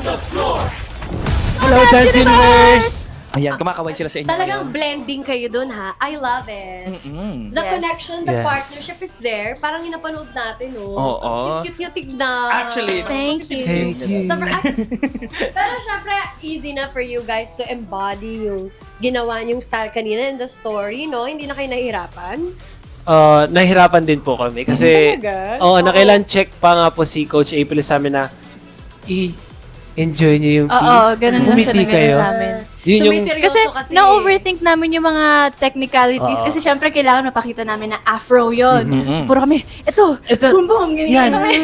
Hello, Dance Universe! Ayan, kumakaway sila sa inyo. Talagang ngayon. blending kayo dun, ha? I love it. The Yes. connection, the Yes. partnership is there. Parang yung napanood natin, oh. Oo. Ang cute-cute nyo tignan. Actually, Thank you. Thank you. Pero syempre, easy na for you guys to embody yung ginawa yung style kanina in the story, no? Hindi na kayo nahihirapan? Nahirapan din po kami kasi Talaga? nakailan check pa nga po si Coach April sa amin na i-enjoy niyo yung piece. Oo, ganun lang siya Bumiti na kayo. sa amin. Yun So, may yung, seryoso Kasi na-overthink namin yung mga technicalities Oo. kasi syempre kailangan mapakita namin na afro yun. So puro kami, ito, boom boom, yan. ganyan kami.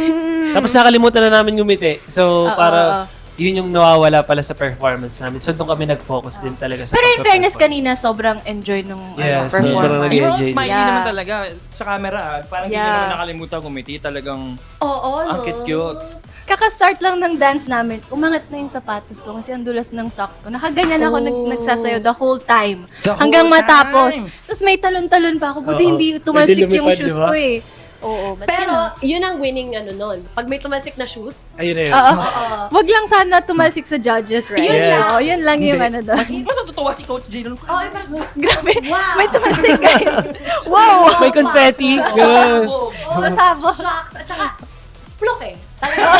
Tapos nakalimutan na namin ngumiti. So, Oo, para yun yung nawawala pala sa performance namin. So, doon kami nag-focus din talaga sa Pero in fairness pagpa-perform. kanina, sobrang enjoy nung Yes, sobrang performance. You're all Enjoy. smiley Yeah. naman talaga sa camera. Parang hindi Yeah. naman nakalimutan gumiti. Talagang Oo, no? ang cute. Kaka-start lang ng dance namin, umangat na yung sapatos ko kasi ang dulas ng socks ko. Nakaganyan ako nagsasayaw the whole time. The hanggang whole matapos. time. Tapos may talon-talon pa ako. Buti Oo. hindi tumalsik Hindi yung lumipad, shoes di ba? ko eh. Oo. but Pero, yun yun ang winning ano nun. Pag may tumalsik na shoes, Ayun na yun. na. Wag lang sana tumalsik sa judges, right? Yun lang. Oo, yun lang yung ano doon. Mas natutuwa si Coach Jay nun. oh, parang, Grabe. wow! May tumalsik, guys. Wow! May confetti. Ganun. Oh, Masabog. shocks. At saka, splok eh. Talaga.